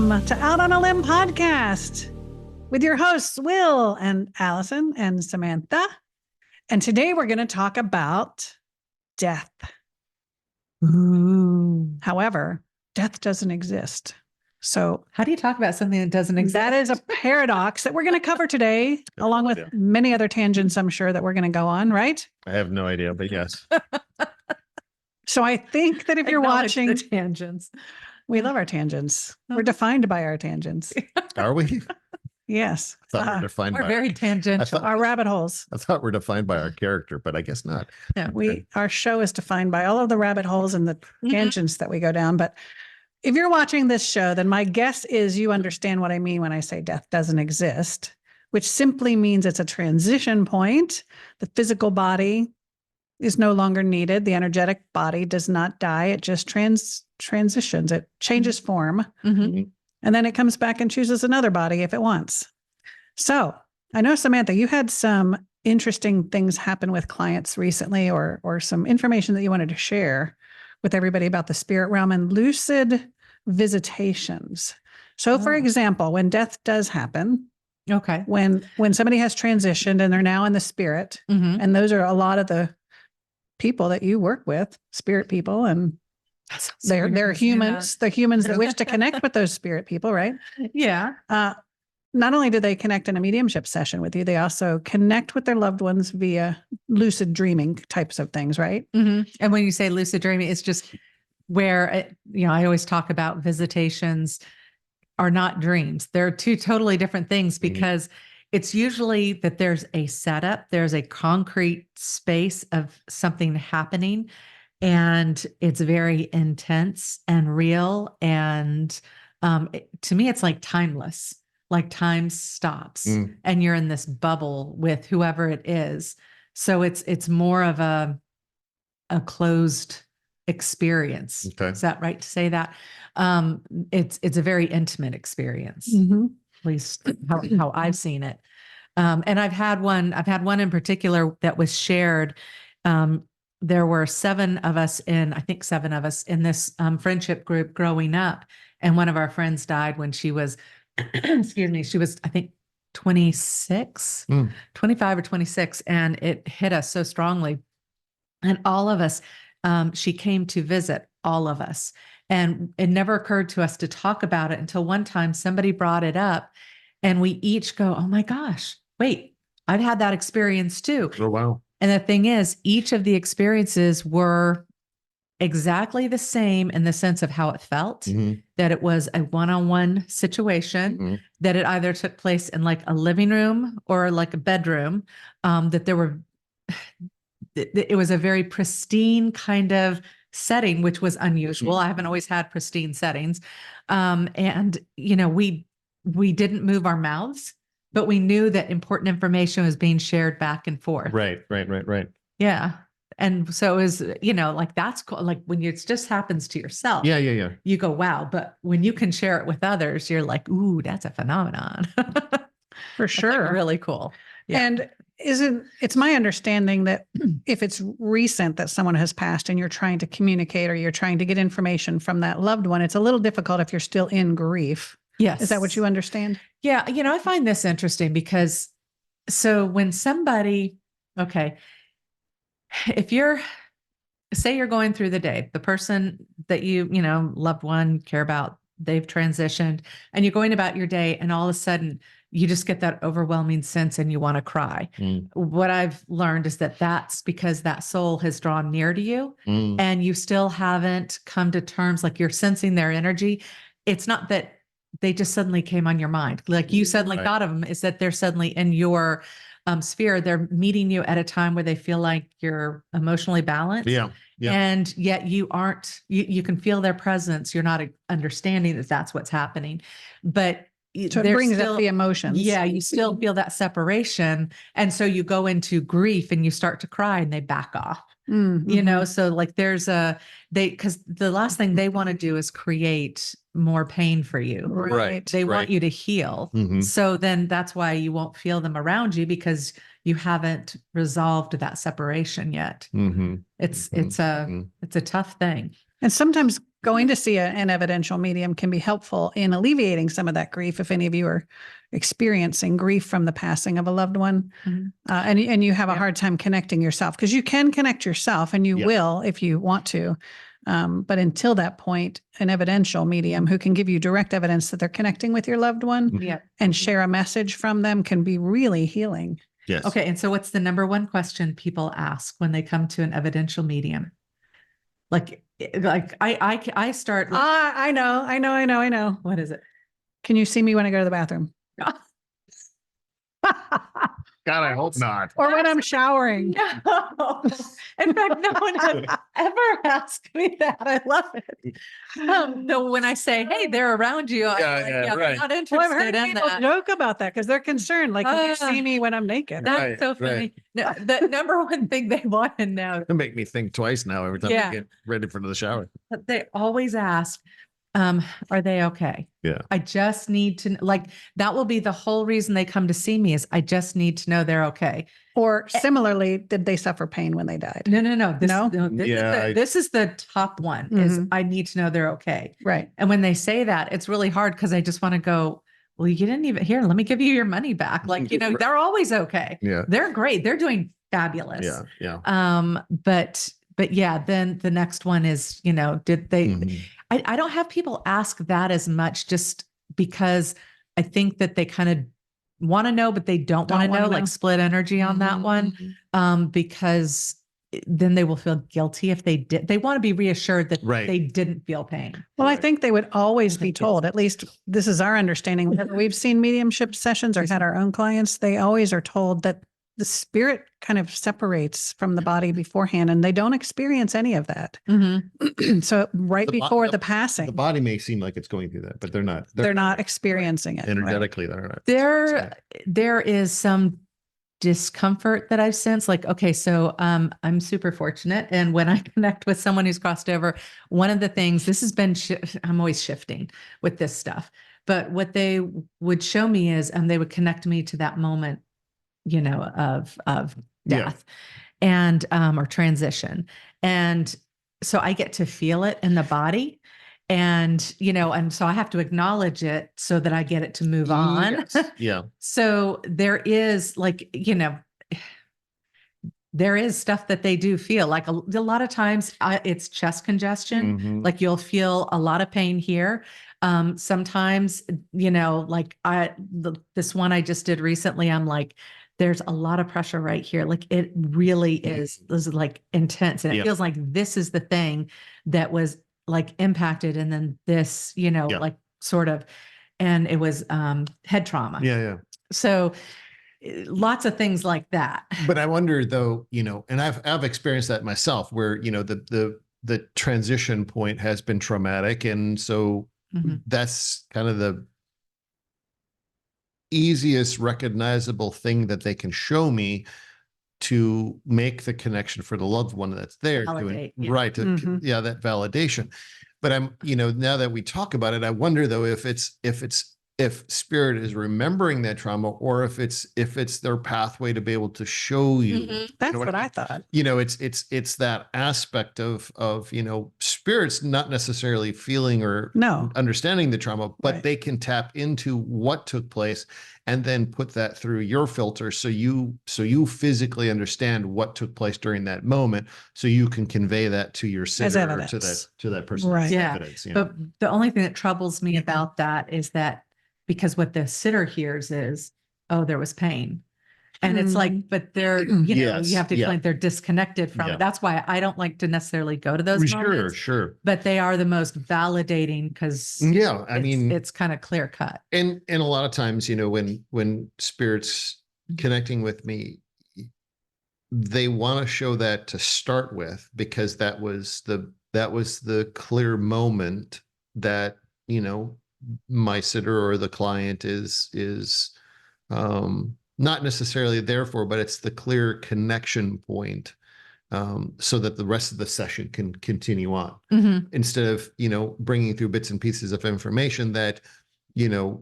Welcome to Out on a Limb podcast with your hosts, Will and Allison and Samantha. And today we're going to talk about death. Ooh. However, death doesn't exist. So How do you talk about something that doesn't exist? that is a paradox that we're going to cover today, along with many other tangents, I'm sure, that we're going to go on, right? I have no idea, but yes. So I think that if you're watching, the tangents, we love our tangents. We're defined by our tangents. Are we? Yes. I thought we're defined we're by very tangential. Our rabbit holes. I thought we're defined by our character, but I guess not. Yeah, Our show is defined by all of the rabbit holes and the tangents that we go down. But if you're watching this show, then my guess is you understand what I mean when I say death doesn't exist, which simply means it's a transition point. The physical body is no longer needed. The energetic body does not die. It just transitions. It changes form. Mm-hmm. And then it comes back and chooses another body if it wants. So I know, Samantha, you had some interesting things happen with clients recently, or some information that you wanted to share with everybody about the spirit realm and lucid visitations. So for example, when death does happen, Okay. when somebody has transitioned and they're now in the spirit, Mm-hmm. and those are a lot of the people that you work with, spirit people, and they're humans. They're humans that wish to connect with those spirit people, right? Yeah. Not only do they connect in a mediumship session with you, they also connect with their loved ones via lucid dreaming types of things, right? Mm-hmm. And when you say lucid dreaming, it's just where, I always talk about visitations are not dreams. They're two totally different things, because it's usually that there's a setup, there's a concrete space of something happening, and it's very intense and real. And to me, it's like timeless, like time stops and you're in this bubble with whoever it is. So it's more of a closed experience. Okay. Is that right to say that? It's a very intimate experience, Mm-hmm. at least how I've seen it. And I've had one in particular that was shared. There were seven of us in this friendship group growing up. And one of our friends died when she was, excuse me, she was, I think, 26, 25 or 26. And it hit us so strongly. And all of us, she came to visit all of us. And it never occurred to us to talk about it until one time somebody brought it up, and we each go, oh my gosh, wait, I've had that experience too. Oh, wow. And the thing is, each of the experiences were exactly the same in the sense of how it felt, that it was a one-on-one situation, that it either took place in like a living room or like a bedroom, that it was a very pristine kind of setting, which was unusual. I haven't always had pristine settings. And, we didn't move our mouths, but we knew that important information was being shared back and forth. Right. Yeah. And so it was, like, that's cool. Like when it just happens to yourself. Yeah. You go, wow. But when you can share it with others, you're like, ooh, that's a phenomenon. For sure. Like really cool. Yeah. And it's my understanding that if it's recent that someone has passed and you're trying to communicate or you're trying to get information from that loved one, it's a little difficult if you're still in grief. Yes. Is that what you understand? Yeah. I find this interesting because so when somebody, if say you're going through the day, the person that loved one, care about, they've transitioned, and you're going about your day, and all of a sudden you just get that overwhelming sense and you want to cry. What I've learned is that that's because that soul has drawn near to you and you still haven't come to terms, like you're sensing their energy. It's not that they just suddenly came on your mind. Like you suddenly thought of them, is that they're suddenly in your sphere. They're meeting you at a time where they feel like you're emotionally balanced. Yeah. And yet you aren't, you can feel their presence. You're not understanding that that's what's happening, but so it brings up the emotions. Yeah. You still feel that separation. And so you go into grief and you start to cry and they back off, so like because the last thing they want to do is create more pain for you. Right. They want you to heal. So then that's why you won't feel them around you, because you haven't resolved that separation yet. It's a tough thing. And sometimes going to see an evidential medium can be helpful in alleviating some of that grief. If any of you are experiencing grief from the passing of a loved one, and you have a hard time connecting yourself, because you can connect yourself and you will if you want to. But until that point, an evidential medium who can give you direct evidence that they're connecting with your loved one and share a message from them can be really healing. Yes. Okay. And so what's the number one question people ask when they come to an evidential medium? Like I start. I know. What is it? Can you see me when I go to the bathroom? God, I hope not. Or when I'm showering? No. In fact, no one has ever asked me that. I love it. No, when I say, "Hey, they're around you," I'm like, right. not interested Well, I've heard in people that. joke about that because they're concerned. Like, can you see me when I'm naked? That's Right, so funny. right. No, the number one thing they want to know, It make me think twice now every time Yeah. I get ready for the shower. but they always ask, are they okay? Yeah. I just need to like that will be the whole reason they come to see me is I just need to know they're okay. Or similarly, did they suffer pain when they died? No. No? This is the top one is I need to know they're okay. Right. And when they say that, it's really hard because I just want to go, well, you didn't even here. Let me give you your money back. Like, they're always okay. Yeah. They're great. They're doing fabulous. Yeah. But yeah, then the next one is, did they, I don't have people ask that as much just because I think that they kind of want to know, but they don't want to know, like split energy on that one. Because then they will feel guilty if they did. They want to be reassured that they didn't feel pain. Well, I think they would always be told, at least this is our understanding. Whenever we've seen mediumship sessions or had our own clients, they always are told that the spirit kind of separates from the body beforehand and they don't experience any of that. So before the passing, The body may seem like it's going through that, but they're not. they're not experiencing it. Energetically, they're not. There is some discomfort that I've sensed. Like, okay, so I'm super fortunate. And when I connect with someone who's crossed over, one of the things, this has been, I'm always shifting with this stuff, but what they would show me is, they would connect me to that moment, of death and, or transition. And so I get to feel it in the body. And, and so I have to acknowledge it so that I get it to move on. Yes. Yeah. So there is there is stuff that they do feel like a lot of times it's chest congestion. Like you'll feel a lot of pain here. Sometimes, like this one I just did recently, I'm like, there's a lot of pressure right here. Like it really is like intense. And it feels like this is the thing that was like impacted. And then this, like sort of, and it was head trauma. Yeah. So lots of things like that. But I wonder though, and I've experienced that myself where, the transition point has been traumatic. And so that's kind of the easiest recognizable thing that they can show me to make the connection for the loved one that's there. Validate, That validation. But I'm, now that we talk about it, I wonder though, if spirit is remembering that trauma or if it's their pathway to be able to show you. That's what I thought. It's that aspect of spirits not necessarily feeling or understanding the trauma, but they can tap into what took place and then put that through your filter so you physically understand what took place during that moment so you can convey that to your sitter or to that person. Right. Yeah. Evidence, But the only thing that troubles me about that is that because what the sitter hears is, oh, there was pain. And it's like, but they're, you have to explain they're disconnected from it. That's why I don't like to necessarily go to those moments. Sure. But they are the most validating because it's kind of clear cut. And a lot of times, when spirits connecting with me, they want to show that to start with, because that was the clear moment that, my sitter or the client is not necessarily there for, but it's the clear connection point, so that the rest of the session can continue on instead of, bringing through bits and pieces of information that, are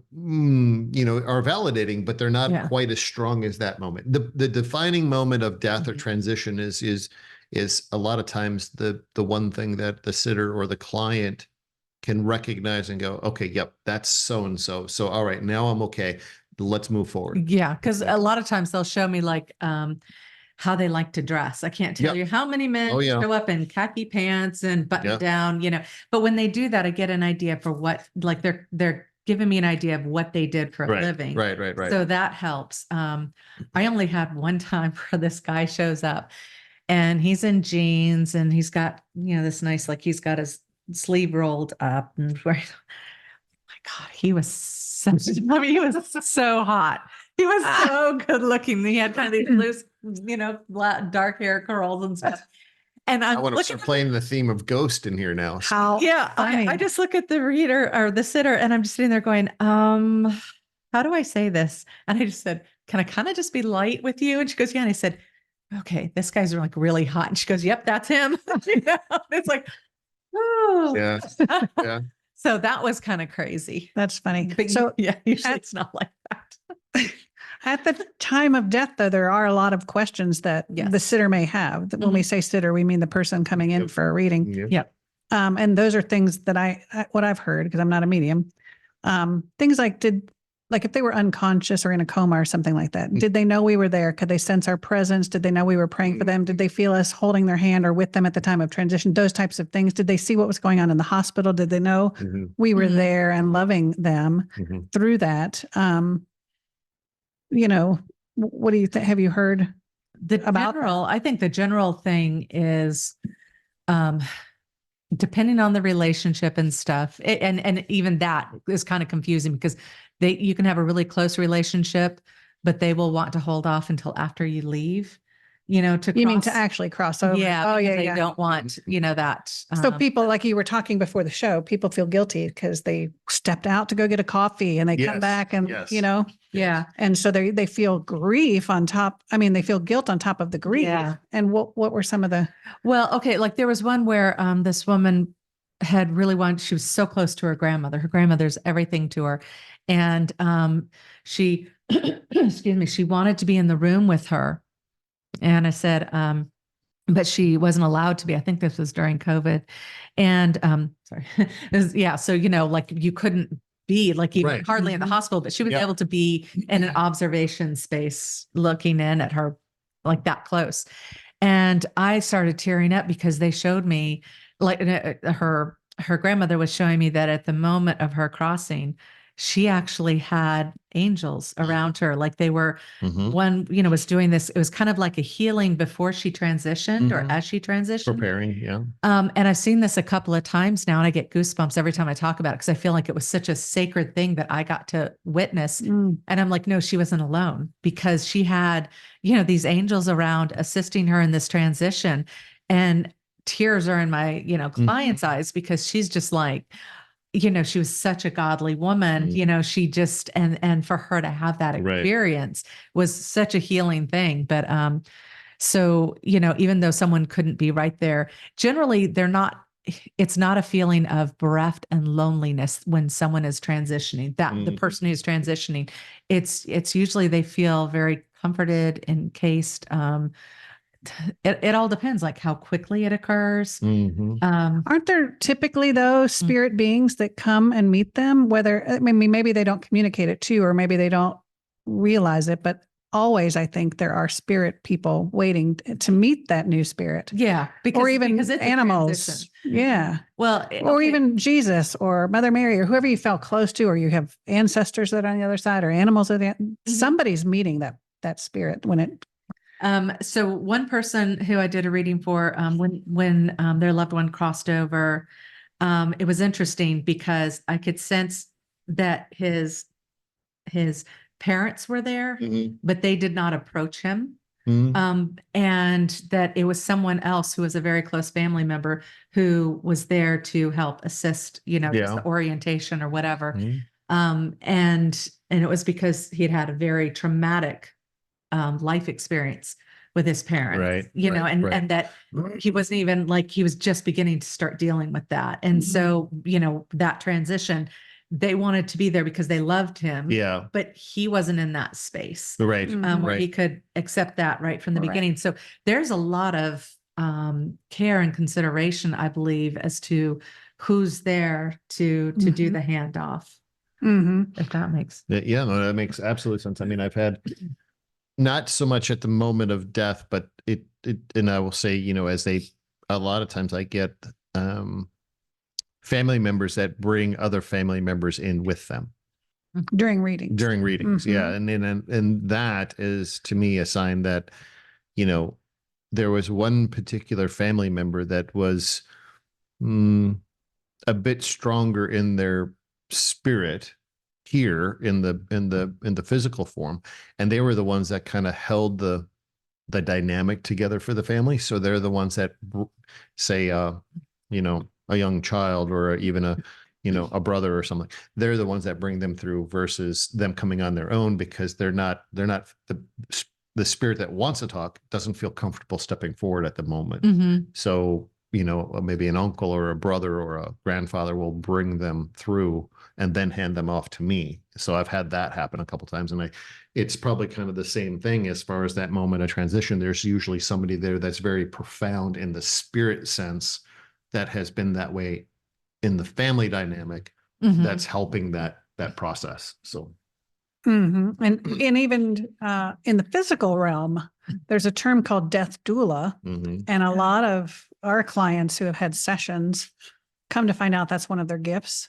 validating, but they're not quite as strong as that moment. The defining moment of death or transition is is a lot of times the one thing that the sitter or the client can recognize and go, okay, yep, that's so and so. So all right, now I'm okay. Let's move forward. Yeah, because a lot of times they'll show me like how they like to dress. I can't tell Yep. you how many men Oh, yeah. show up in khaki pants and button Yeah. down, but when they do that, I get an idea for what, like they're giving me an idea of what they did for a Right, living. right. So that helps. I only had one time where this guy shows up and he's in jeans and he's got, this nice, like he's got his sleeve rolled up and my God, he was he was so hot. He was so good looking. He had kind of these loose, black, dark hair curls and stuff. And I I'm want to looking start playing the theme of Ghost in here now. How yeah, funny. I just look at the reader or the sitter and I'm just sitting there going, how do I say this? And I just said, can I kind of just be light with you? And she goes, yeah. And I said, okay, this guy's like really hot. And she goes, yep, that's him. It's like, oh, Yeah. Yeah. So that was kind of crazy. That's funny. But So yeah, usually it's not like that. at the time of death, though, there are a lot of questions that Yes. the sitter may have. When we say sitter, we mean the person coming in Yep. for a reading. Yep. And those are things that what I've heard, because I'm not a medium. Things like if they were unconscious or in a coma or something like that, did they know we were there? Could they sense our presence? Did they know we were praying for them? Did they feel us holding their hand or with them at the time of transition? Those types of things. Did they see what was going on in the hospital? Did they know we were there and loving them through that? What do you think? Have you heard about that? I think the general thing is, depending on the relationship and stuff, and even that is kind of confusing because you can have a really close relationship, but they will want to hold off until after you leave, to You mean to actually cross over? Yeah. Oh, yeah, They yeah. don't want, that. So people, like you were talking before the show, people feel guilty because they stepped out to go get a coffee and they come Yes, back and, yes. Yeah. and so they feel grief on top. I mean, they feel guilt on top of the grief. Yeah. And what were some of the, Well, okay. Like there was one where this woman had really wanted, she was so close to her grandmother. Her grandmother's everything to her. And she, excuse me, she wanted to be in the room with her. And I said, but she wasn't allowed to be. I think this was during COVID. And sorry. So, like you couldn't be like even Right. hardly in the hospital, but she was Yeah. able to be in an observation space looking in at her like that close. And I started tearing up because they showed me like her grandmother was showing me that at the moment of her crossing, she actually had angels around her. Like they were, one, was doing this. It was kind of like a healing before she transitioned or as she transitioned. Preparing. Yeah. And I've seen this a couple of times now and I get goosebumps every time I talk about it because I feel like it was such a sacred thing that I got to witness. And I'm like, no, she wasn't alone because she had, these angels around assisting her in this transition. And tears are in my, client's eyes because she's just like, she was such a godly woman, she just, and for her to have that experience was such a healing thing. But, so, even though someone couldn't be right there, generally it's not a feeling of bereft and loneliness when someone is transitioning, that the person who's transitioning, it's usually they feel very comforted, encased. It all depends like how quickly it occurs. aren't there typically those spirit beings that come and meet them? Maybe they don't communicate it to you, or maybe they don't realize it, but always, I think there are spirit people waiting to meet that new spirit. Yeah. Or even because it's a animals. transition. Yeah. Well, Or even Jesus or Mother Mary or whoever you felt close to, or you have ancestors that are on the other side or animals that somebody's meeting that spirit when it. So one person who I did a reading for, when their loved one crossed over, it was interesting because I could sense that his parents were there, but they did not approach him. And that it was someone else who was a very close family member who was there to help assist, just the orientation or whatever. And it was because he had had a very traumatic life experience with his parents, and that he wasn't even like, he was just beginning to start dealing with that. And so, that transition, they wanted to be there because they loved him. Yeah. But he wasn't in that space. Right. Where he could accept that right from the beginning. So there's a lot of care and consideration, I believe, as to who's there to do Mhm. the handoff, Mhm. if that makes. Yeah, no, that makes absolute sense. I mean, I've had not so much at the moment of death, but and I will say, as a lot of times I get family members that bring other family members in with them During readings. during readings. Mhm. Yeah. And that is to me a sign that, there was one particular family member that was a bit stronger in their spirit here in the physical form, and they were the ones that kind of held the dynamic together for the family. So they're the ones that say a young child or even a brother or something, they're the ones that bring them through versus them coming on their own, because they're not the spirit that wants to talk doesn't feel comfortable stepping forward at the moment. Mhm. So, maybe an uncle or a brother or a grandfather will bring them through and then hand them off to me. So I've had that happen a couple times, and it's probably kind of the same thing as far as that moment of transition. There's usually somebody there that's very profound in the spirit sense that has been that way in the family dynamic, Mhm. that's helping that process. So Mhm. And even in the physical realm, there's a term called death doula. mhm. And a lot of our clients who have had sessions come to find out that's one of their gifts.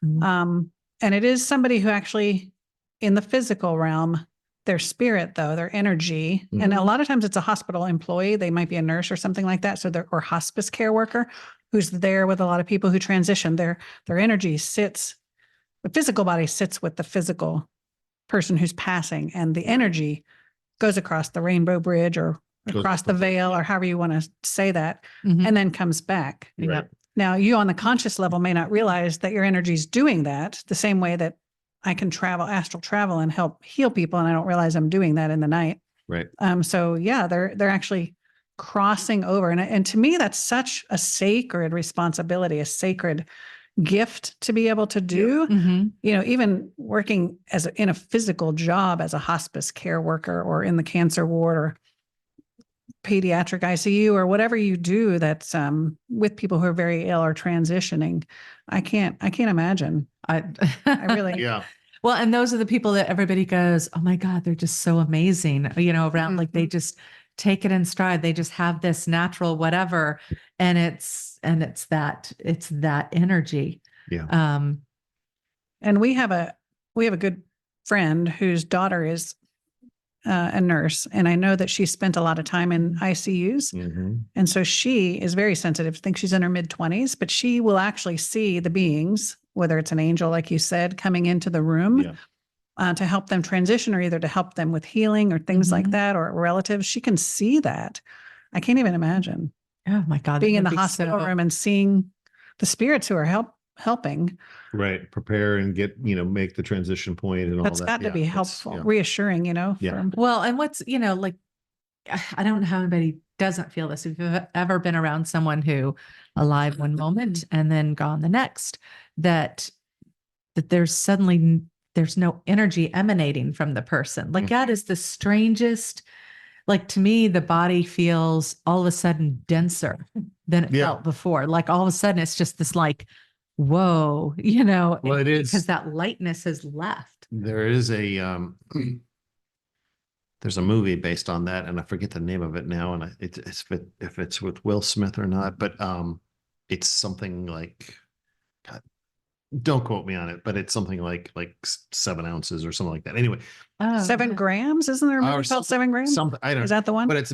Mhm. And it is somebody who actually, in the physical realm, their spirit, though, their energy, and a lot of times it's a hospital employee. They might be a nurse or something like that. So they're, or hospice care worker who's there with a lot of people who transition. Their energy sits, the physical body sits with the physical person who's passing, and the energy goes across the rainbow bridge or across the veil, or however you want to say that, Mhm. and then comes back. Yep. Now, you on the conscious level may not realize that your energy is doing that the same way that I can travel, astral travel, and help heal people, and I don't realize I'm doing that in the night. Right. So yeah, they're actually crossing over, and to me, that's such a sacred responsibility, a sacred gift to be able to do. Mhm. Even working in a physical job as a hospice care worker, or in the cancer ward, or pediatric ICU, or whatever you do that's with people who are very ill or transitioning. I can't imagine. I really, Yeah. Well, and those are the people that everybody goes, oh my God, they're just so amazing, around, like they just take it in stride. They just have this natural whatever. And it's that energy. Yeah. and we have a good friend whose daughter is a nurse, and I know that she spent a lot of time in ICUs. Mhm. And so she is very sensitive. I think she's in her mid-20s, but she will actually see the beings, whether it's an angel, like you said, coming into the room to help them transition, or either to help them with healing or things like Mhm. that, or relatives. She can see that. I can't even imagine Oh my God. being in the that'd be hospital so- room and seeing the spirits who are helping. Right. Prepare and get, make the transition point and all That's that. got to Yeah, be it's- helpful, yeah. reassuring, Yeah. from Well, and what's, like, I don't know how anybody doesn't feel this. If you've ever been around someone who alive one moment and then gone the next, that there's no energy emanating from the person. Like that is the strangest. Like to me, the body feels all of a sudden denser than it Yeah. felt before. Like all of a sudden it's just this like, whoa, Well, it is. because that lightness has left. There is there's a movie based on that, and I forget the name of it now, and it's if it's with Will Smith or not, but it's something like, God, don't quote me on it, but it's something like 7 ounces or something like that. Anyway, Oh, 7 okay. grams. Isn't there a movie called 7 grams? something I don't Is that the one? but it's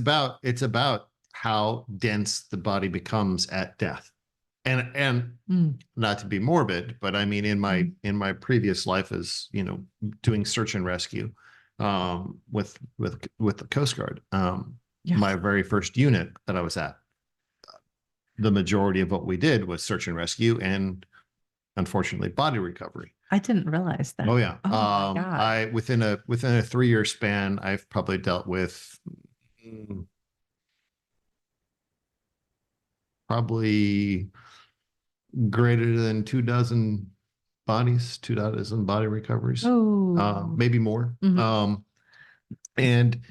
about how dense the body becomes at death. And not to be morbid, but I mean, in my previous life as, doing search and rescue, with the Coast Guard, my very first unit that I was at, the majority of what we did was search and rescue and unfortunately body recovery. I didn't realize that. Oh yeah. Oh my God. I within a 3-year span, I've probably dealt with probably greater than 2 dozen body recoveries, Oh. maybe more. Mhm. And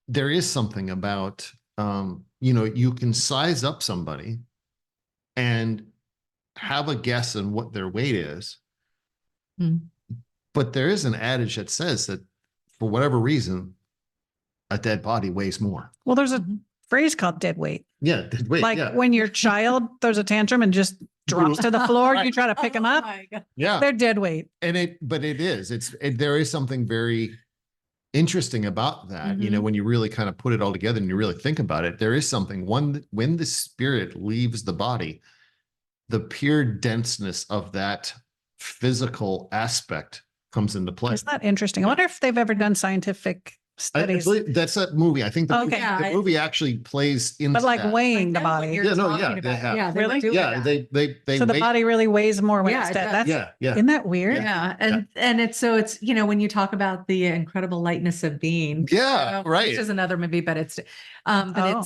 there is something about you can size up somebody and have a guess on what their weight is. Hmm. But there is an adage that says that for whatever reason, a dead body weighs more. Well, there's a Mhm. phrase called dead weight. Yeah, dead weight. Like yeah. when your child throws a tantrum and just drops to the floor, Right. you try to pick them up. my God. Yeah. They're dead weight. But it is, there is something very interesting about that. Mhm. When you really kind of put it all together and you really think about it, there is something when the spirit leaves the body, the pure denseness of that physical aspect comes into play. Isn't that interesting? I wonder if they've ever done scientific I studies, believe that's that movie. I think the, Okay. the movie actually plays into but like that. weighing the I know what body. you're Yeah, no, talking yeah, they about. have. Yeah, they were Really? doing Yeah, that. they So the wait- body really weighs more when Yeah, it's it dead. does. That's, yeah. isn't that weird? Yeah. And it's, so it's, when you talk about the incredible lightness of being, Yeah, right. which is another movie, but it's, Oh.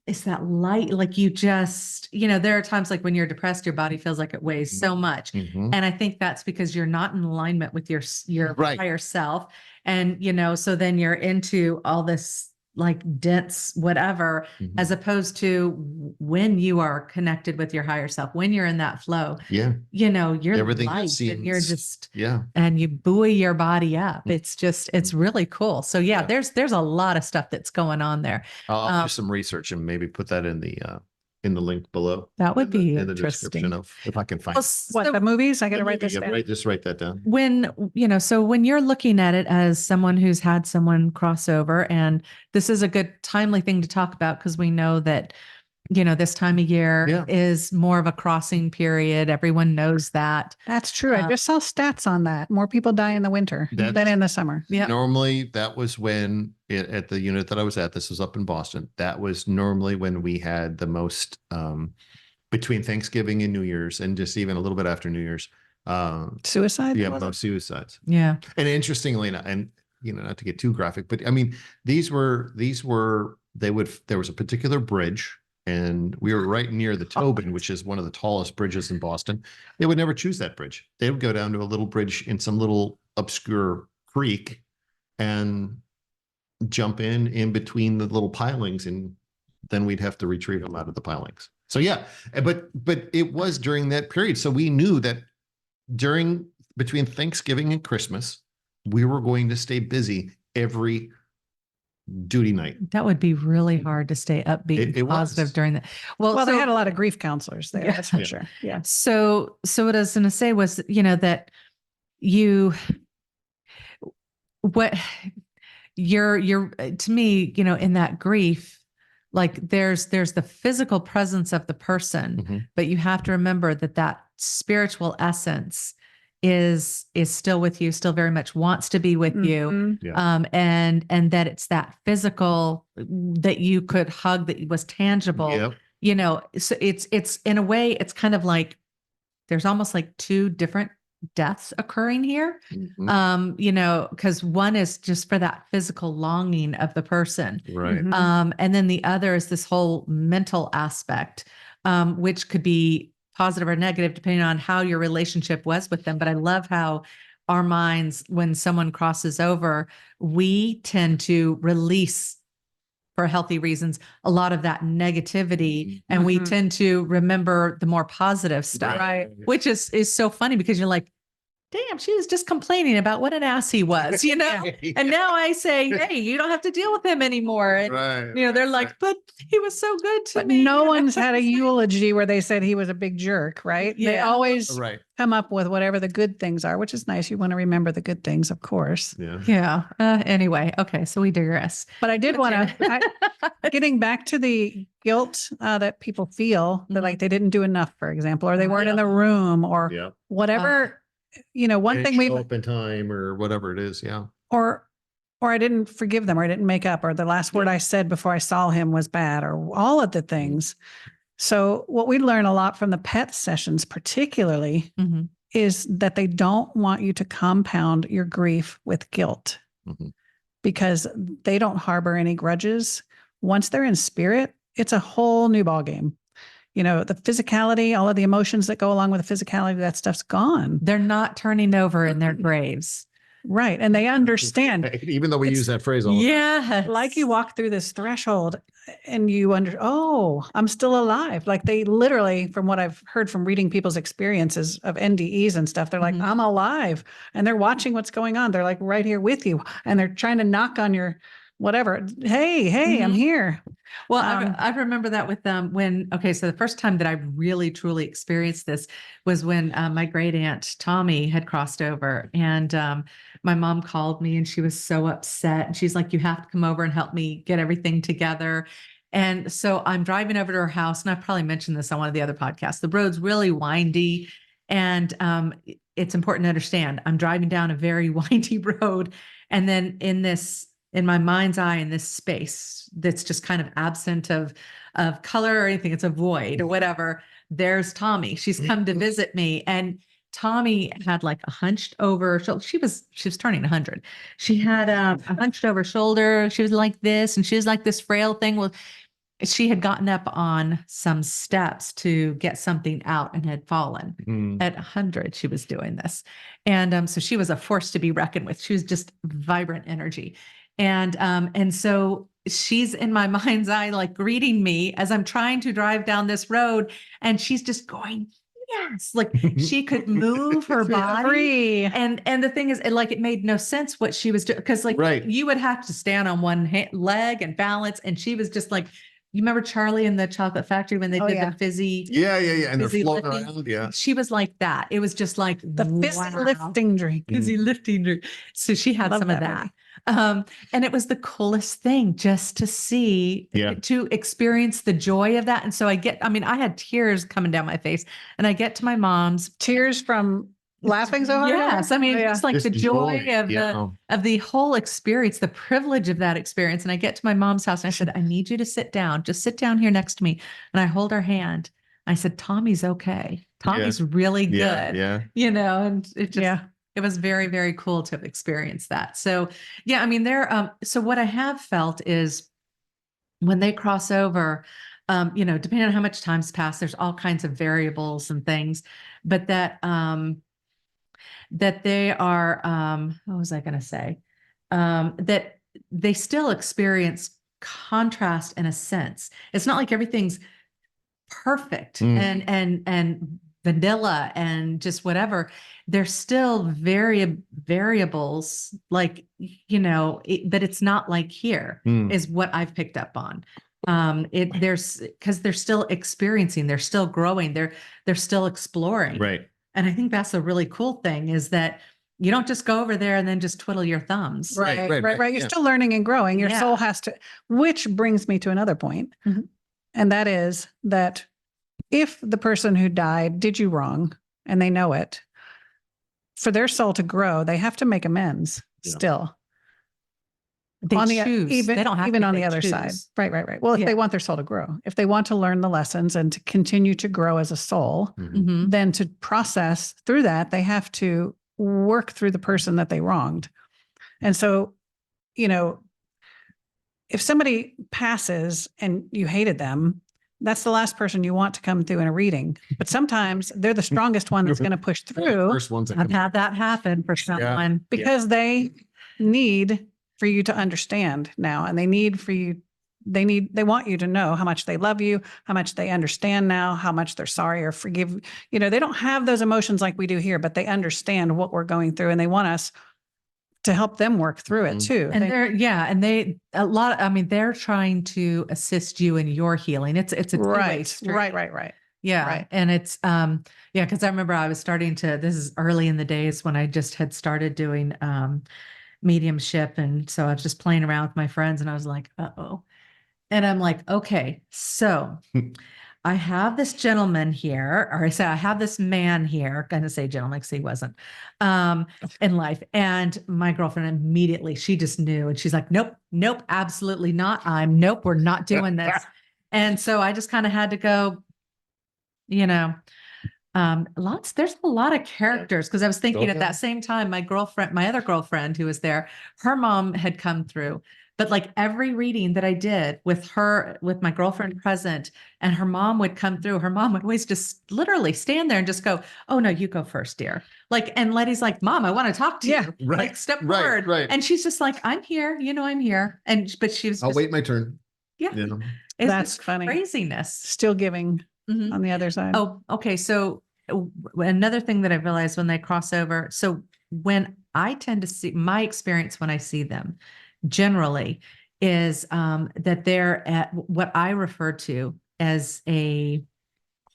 it's that light, like you just, there are times like when you're depressed, your body feels like it weighs so much. Mhm. And I think that's because you're not in alignment with your Right. higher self. And, so then you're into all this like dense whatever, Mhm. as opposed to when you are connected with your higher self, when you're in that flow, Yeah, you're everything light and you're seems- just, yeah. and you buoy your body up. It's just, it's really cool. So yeah, Yeah. there's a lot of stuff that's going on there. I'll do Um, some research and maybe put that in the link below. That would in the- be in the description interesting. of if I can find Well, it. What, so the movies? I got to Yeah, write this yeah, down. just write that down. so when you're looking at it as someone who's had someone cross over, and this is a good timely thing to talk about because we know that, this time of year Yeah. is more of a crossing period. Everyone knows that. That's true. I just saw stats on that. More people die in the winter That's- than in the summer. Yeah. Normally, that was when at the unit that I was at, this was up in Boston. That was normally when we had the most between Thanksgiving and New Year's, and just even a little bit after New Year's. Suicide? Yeah, was it? most suicides. Yeah. And interestingly enough, and not to get too graphic, but I mean, there was a particular bridge, and we were right near the Tobin, which is one of the tallest bridges in Boston. They would never choose that bridge. They would go down to a little bridge in some little obscure creek and jump in between the little pilings, and then we'd have to retrieve them out of the pilings. So yeah, but it was during that period. So we knew that between Thanksgiving and Christmas, we were going to stay busy every duty night. That would be really hard to stay upbeat It and positive was. during that. Well, they so- had a lot of grief counselors there. Yeah. That's for Yeah. sure. Yeah. So what I was going to say was, that what you're to me, in that grief, like there's the physical presence of the person, Mhm. but you have to remember that spiritual essence is still with you, still very much wants to be with you. Mhm. Yeah. And that it's that physical that you could hug, that was tangible. Yep. So it's in a way, it's kind of like there's almost like two different deaths occurring here. Mhm. Because one is just for that physical longing of the person. Right. Mhm. And then the other is this whole mental aspect, which could be positive or negative depending on how your relationship was with them. But I love how our minds, when someone crosses over, we tend to release, for healthy reasons, a lot of that negativity, and we Mhm. tend to remember the more positive stuff, Right. which is so funny because you're like, damn, she was just complaining about what an ass he was, And now I say, hey, you don't have to deal with him anymore. And, Right. they're like, but he was so good to But me. no one's had a eulogy where they said he was a big jerk, right? They Yeah. always Right. come up with whatever the good things are, which is nice. You want to remember the good things, of course. Yeah. Yeah. Anyway. Okay. So we digress. But I did want to, getting back to the guilt that people feel that like they didn't do enough, for example, or they weren't in the room or Yeah. whatever, one Didn't thing we've, show up in time or whatever it is. Yeah. or I didn't forgive them or I didn't make up, or the last word I said before I saw him was bad, or all of the things. So what we learn a lot from the PET sessions, particularly, Mhm. is that they don't want you to compound your grief with guilt Mhm. because they don't harbor any grudges. Once they're in spirit, it's a whole new ballgame. The physicality, all of the emotions that go along with the physicality, that stuff's gone. They're not turning over in their graves. Right. And they understand. Even though we It's- use that phrase all the time. Yeah. Like you walk through this threshold and oh, I'm still alive. Like they literally, from what I've heard from reading people's experiences of NDEs and stuff, they're like, Mhm. I'm alive. And they're watching what's going on. They're like right here with you. And they're trying to knock on your whatever. Hey, I'm Mhm. here. Well, Um, I remember that with so the first time that I really truly experienced this was when my great aunt Tommy had crossed over, and my mom called me and she was so upset. And she's like, you have to come over and help me get everything together. And so I'm driving over to her house, and I probably mentioned this on one of the other podcasts. The road's really windy, and it's important to understand I'm driving down a very windy road. And then in my mind's eye, in this space that's just kind of absent of color or anything, it's a void or whatever. There's Tommy. She's come to visit me, and Tommy had like a hunched over shoulder. She was turning 100. She had a hunched over shoulder. She was like this, and she was like this frail thing. Well, she had gotten up on some steps to get something out and had fallen. Mm. At 100, she was doing this. And so she was a force to be reckoned with. She was just vibrant energy. And so she's in my mind's eye, like greeting me as I'm trying to drive down this road. And she's just going, yes, like she could move her body. free. And the thing is, it made no sense what she was doing. Cause like Right. you would have to stand on one leg and balance. And she was just like, you remember Charlie in the Chocolate Factory when they Oh, did yeah. the fizzy? Yeah. And they're Fizzy floating lifting. around. Yeah. She was like that. It was just like The fizzy wow. lifting drink. Fizzy lifting drink. So she had Love some of that that. And it was the coolest thing just to see, Yeah. to experience the joy of that. And so I had tears coming down my face, and I get to my mom's. Tears from laughing so hard. Yes. I mean, Oh, yeah. just like Just the joy of yeah. the whole experience, the privilege of that experience. And I get to my mom's house and I said, I need you to sit down. Just sit down here next to me. And I hold her hand. I said, Tommy's okay. Tommy's really good. Yeah. And it just, Yeah. it was very, very cool to have experienced that. So yeah, I mean, so what I have felt is when they cross over, depending on how much time's passed, there's all kinds of variables and things, but that they are, what was I going to say? That they still experience contrast in a sense. It's not like everything's perfect and vanilla and just whatever. There's still variables, like, but it's not like here is what I've picked up on. Because they're still experiencing, they're still growing, they're still exploring. Right. And I think that's a really cool thing, is that you don't just go over there and then just twiddle your thumbs. Right. Right. You're Yeah. still learning and growing. Your Yeah. soul has to, which brings me to another point. Mhm. And that is that if the person who died did you wrong and they know it, for their soul to grow, they have to make amends Yeah. still. They on choose. Even, they don't have even to, on they the other choose. side. Right. Well, if Yeah. they want their soul to grow, if they want to learn the lessons and to continue to grow as a soul, Mhm. then to process through that, they have to work through the person that they wronged. And so, if somebody passes and you hated them, that's the last person you want to come through in a reading. But sometimes they're the strongest one that's going to push through First ones that I've come- had that happen for someone. because they need for you to understand now, and they want you to know how much they love you, how much they understand now, how much they're sorry or forgive. They don't have those emotions like we do here, but they understand what we're going through, and they want us to help them work through it too. And they're trying to assist you in your healing. It's a two-way street. Right. Yeah. Right. And it's, because I remember I was this is early in the days when I just had started doing mediumship. And so I was just playing around with my friends, and I was like, uh-oh. And I'm like, okay, so I have this gentleman here, or I say I have this man here, going to say gentleman because he wasn't in life. And my girlfriend immediately, she just knew, and she's like, nope, absolutely not. We're not doing this. And so I just kind of had to go, there's a lot of characters, because I was thinking at that same time, my other girlfriend who was there, her mom had come through. But like every reading that I did with her, with my girlfriend present, and her mom would come through, her mom would always just literally stand there and just go, "Oh no, you go first, dear." Like, and Letty's like, "Mom, I want to talk to Yeah. you. Like, step Right, forward." right. And she's just like, "I'm here. You know, I'm here." And, but she was I'll just, wait my turn. yeah, You know? it's That's just funny. craziness. Still giving Mhm. on the other side. Oh, okay. So another thing that I realized when they cross over. So when I tend to see my experience when I see them generally is that they're at what I refer to as a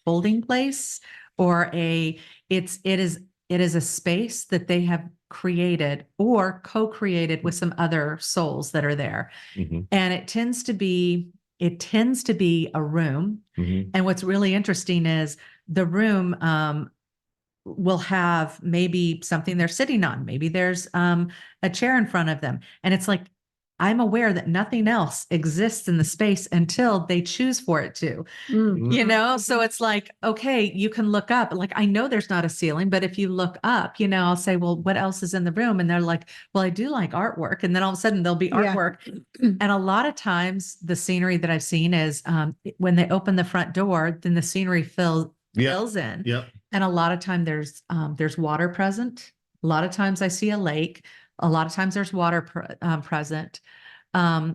holding place, or it is a space that they have created or co-created with some other souls that are there. Mhm, And it tends to be a room. mhm. And what's really interesting is the room will have maybe something they're sitting on. Maybe there's a chair in front of them. And it's like, I'm aware that nothing else exists in the space until they choose for it to, Mm. you know? So it's like, okay, you can look up. Like, I know there's not a ceiling, but if you look up, you know, I'll say, well, what else is in the room? And they're like, well, I do like artwork. And then all of a sudden there'll be Yeah. artwork. And a lot of times the scenery that I've seen is when they open the front door, then the scenery fills in. Yep. And a lot of time there's water present. A lot of times I see a lake. A lot of times there's water present. A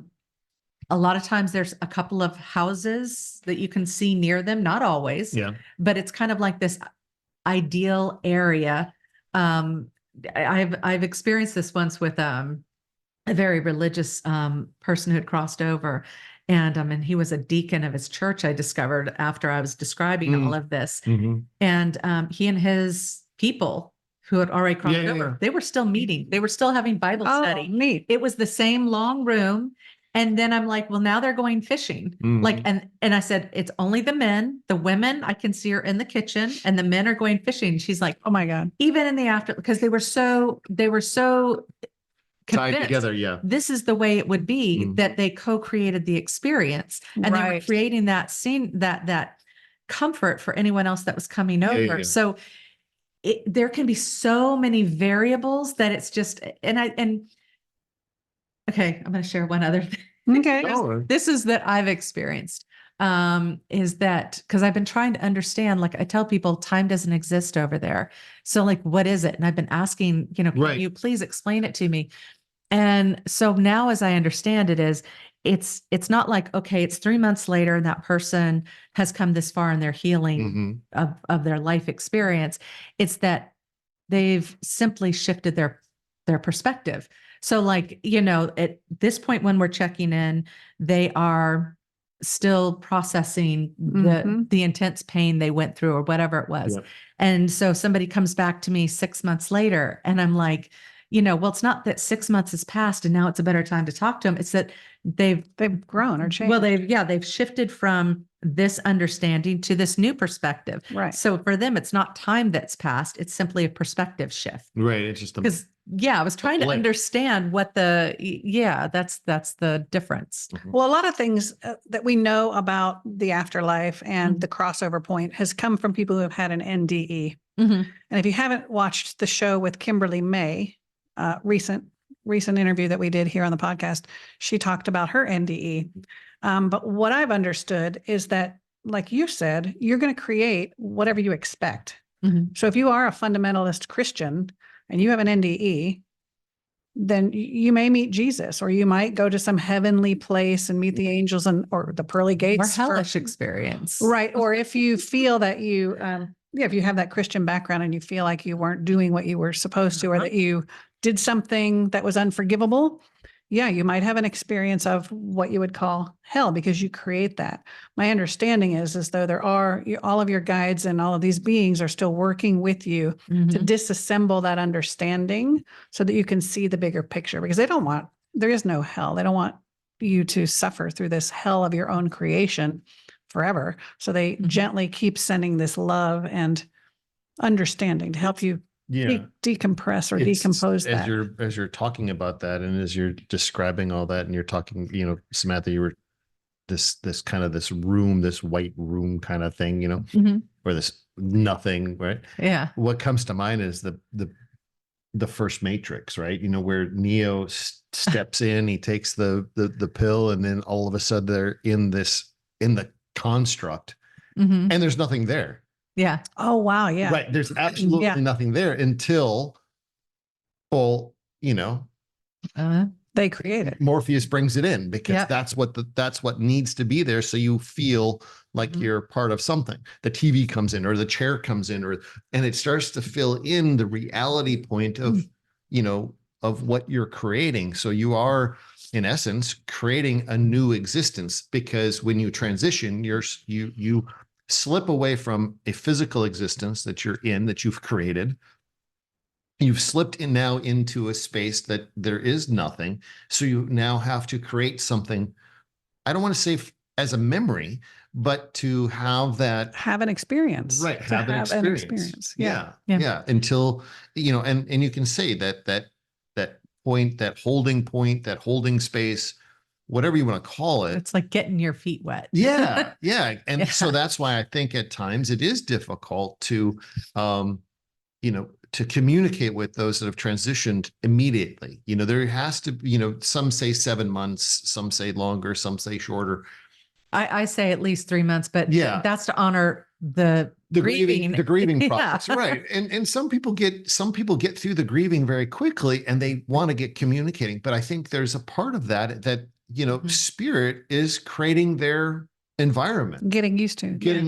lot of times there's a couple of houses that you can see near them. Not always, Yeah. but it's kind of like this ideal area. I've experienced this once with a very religious person who had crossed over. And he was a deacon of his church, I discovered after I was describing all of this. Mhm. And he and his people who had already crossed over, they were still meeting. They were still having Bible Oh, study. neat. It was the same long room. And then I'm like, well, now they're going fishing. Like, Mhm. and I said, it's only the men. The women, I can see her in the kitchen, and the men are going fishing. She's like, Oh my God. even in the after, because they were so Tied convinced together. Yeah. this is the way it would be, that they co-created the experience, and they were Right. creating that scene, that comfort for anyone else that was coming Yeah, over. yeah, yeah. So there can be so many variables that it's just, okay, I'm going to share one other thing. Okay. Oh, This is that I've experienced, is that because I've been trying to understand, like I tell people, time doesn't exist over there. So like, what is it? And I've been asking, can Right. you please explain it to me? And so now, as I understand it, it's not like, okay, it's 3 months later and that person has come this far in their healing Mhm. of their life experience. It's that they've simply shifted their perspective. So like, at this point when we're checking in, they are still processing Mhm. the intense pain they went through or whatever it was. Yep. And so somebody comes back to me 6 months later and I'm like, well, it's not that 6 months has passed and now it's a better time to talk to them. It's that they've grown or changed. Well, they've shifted from this understanding to this new perspective. Right. So for them, it's not time that's passed. It's simply a perspective shift. Right. It's just Because I was trying to blip. understand what that's the difference. Well, a lot of things that we know about the afterlife and the crossover point has come from people who have had an NDE. Mhm. And if you haven't watched the show with Kimberly May, recent interview that we did here on the podcast, she talked about her NDE. But what I've understood is that, like you said, you're going to create whatever you expect. Mhm. So if you are a fundamentalist Christian and you have an NDE, then you may meet Jesus, or you might go to some heavenly place and meet the angels or the pearly Or gates. hellish experience. Right. Or if you feel that you, if you have that Christian background and you feel like you weren't doing what you were supposed to, or that you did something that was unforgivable, yeah, you might have an experience of what you would call hell because you create that. My understanding is though there are all of your guides and all of these beings are still working with you to Mhm. disassemble that understanding so that you can see the bigger picture, because there is no hell. They don't want you to suffer through this hell of your own creation forever. So they Mhm. gently keep sending this love and understanding to help you decompress or decompose that. As you're talking about that, and as you're describing all that, and you're talking, Samantha, you were this kind of this room, this white room kind of thing, Mhm. or this nothing, right? Yeah. What comes to mind is the the first Matrix, right? Where Neo steps in, he takes the pill, and then all of a sudden they're in the construct, Mhm. and there's nothing there. Yeah. Oh, wow. Yeah. Right. There's absolutely Yeah. nothing there until, well, They create it. Morpheus brings it in, because Yep. that's what needs to be there. So you feel like Mhm. you're part of something. The TV comes in, or the chair comes in, and it starts to fill in the reality point of, of what you're creating. So you are, in essence, creating a new existence, because when you transition, you slip away from a physical existence that you're in, that you've created. You've slipped in now into a space that there is nothing. So you now have to create something. I don't want to say as a memory, but to have that, Have an experience. right? To Have an experience. Yeah. Yeah. Until, and you can say that point, that holding space, whatever you want to call it. It's like getting your feet wet. Yeah. Yeah. And Yeah. so that's why I think at times it is difficult to, to communicate with those that have transitioned immediately. There has to, some say 7 months, some say longer, some say shorter. I say at least 3 months, but Yeah. that's to honor the grieving. The grieving Yeah. process. Right. And some people get through the grieving very quickly, and they want to get communicating. But I think there's a part of that, Mhm. spirit is creating their environment, Getting used to. getting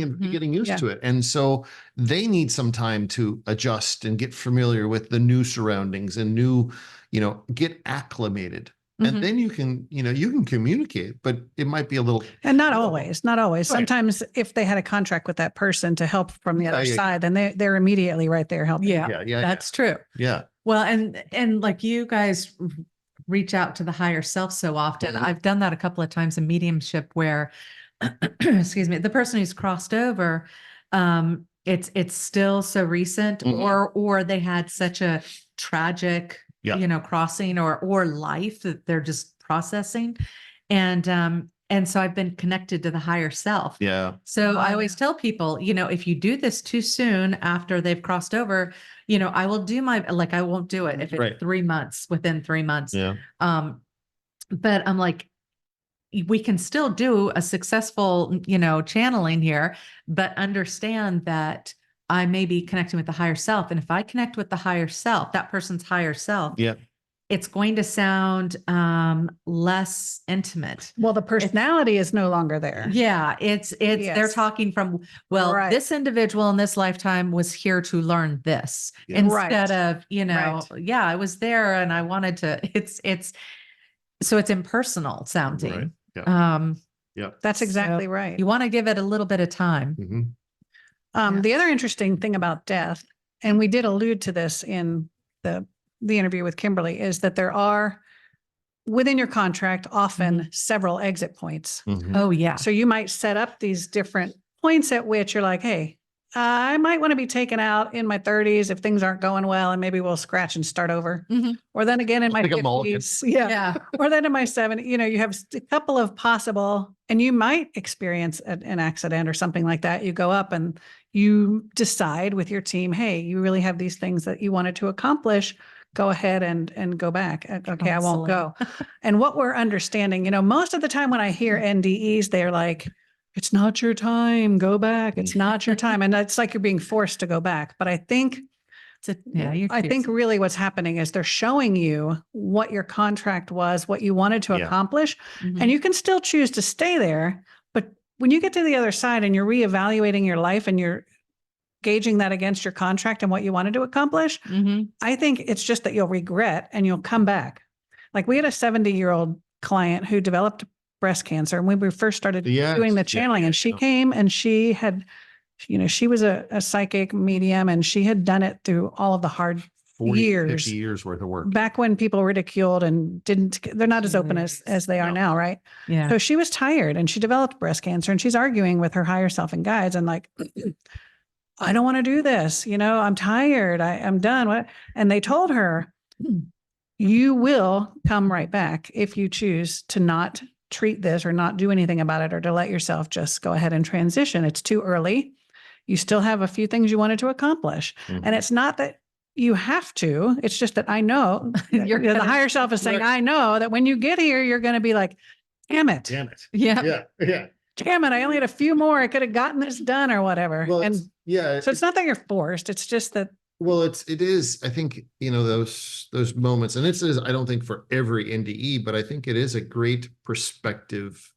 used Yeah. to it. And so they need some time to adjust and get familiar with the new surroundings and get acclimated. Mhm. And then you can communicate, but it might be a little. And not always. Right. Sometimes if they had a contract with that person to help from the other Yeah. side, then they're immediately right there helping. Yeah. Yeah. That's true. Yeah. Well, and like you guys reach out to the higher self so often. Mhm. I've done that a couple of times in mediumship where, excuse me, the person who's crossed over, it's still so recent, Mhm. or they had such a tragic, Yeah. crossing or life that they're just processing, and so I've been connected to the higher self. Yeah. So I always tell people, if you do this too soon after they've crossed over, I will do I won't do it if it's Right. 3 months, within 3 months. Yeah. But I'm like, we can still do a successful, channeling here, but understand that I may be connecting with the higher self. And if I connect with the higher self, that person's higher self, Yeah. it's going to sound less intimate. Well, the personality is no longer there. Yeah, it's they're Yes. talking from, well, Right. this individual in this lifetime was here to learn this, Yeah. instead Right. of, Right. yeah, I was there and I wanted to, so it's impersonal Right. sounding. Yeah. Yeah. That's exactly So right. You want to give it a little bit of time. Mhm. Yeah. The other interesting thing about death, and we did allude to this in the interview with Kimberly, is that there are within your contract often several exit points. Mhm. Oh yeah. So you might set up these different points at which you're like, hey, I might want to be taken out in my 30s if things aren't going well, and maybe we'll scratch and start over. Mhm. Or then again in my Like a mulligan. 50s. Yeah. Yeah. Or then in my 70s, you have a couple of possible, and you might experience an accident or something like that. You go up and you decide with your team, hey, you really have these things that you wanted to accomplish. Go ahead and go back. Okay, I won't go. And what we're understanding, most of the time when I hear NDEs, they're like, it's not your time, go back. It's not your time. And it's like you're being forced to go back. But I think, I think really what's happening is they're showing you what your contract was, what you wanted to Yeah. accomplish, and you can still choose to stay there. But when you get to the other side and you're reevaluating your life and you're gauging that against your contract and what you wanted to accomplish, I think it's just that you'll regret and you'll come back. Like we had a 70-year-old client who developed breast cancer, and when we first started doing the channeling, and she came and she had, she was a psychic medium, and she had done it through all of the hard 40, years, 50 years worth of work. back when people ridiculed and they're not as open as they are now. Right. Yeah. So she was tired and she developed breast cancer, and she's arguing with her higher self and guides and like, I don't want to do this. I'm tired. I'm done. What? And they told her, you will come right back if you choose to not treat this or not do anything about it, or to let yourself just go ahead and transition. It's too early. You still have a few things you wanted to accomplish. Mhm. And it's not that you have to. It's just that I know You're the gonna- higher self is saying, Right. I know that when you get here, you're going to be like, damn it. Damn it. Yeah. Yeah. Damn it. I only had a few more. I could have gotten this done or whatever. Well, And yeah. so it's not that you're forced. It's just that, Well, it is, I think, those moments, and I don't think for every NDE, but I think it is a great perspective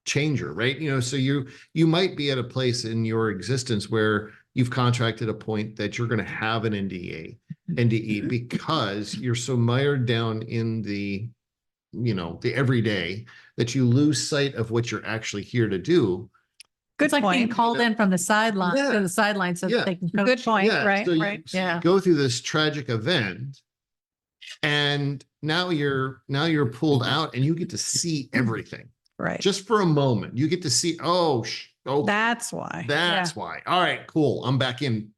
changer, right? So you might be at a place in your existence where you've contracted a point that you're going to have an NDE because you're so mired down in the everyday that you lose sight of what you're actually here to do. good It's like being point. called in from the sideline Yeah. to the sidelines so Yeah. that they can coach. Good point. Yeah, Right. so you, Right. so you Yeah. go through this tragic event, and now you're pulled out, and you get to see everything Right. just for a moment. You get to see, oh, That's why. that's why. All right, cool. I'm back in.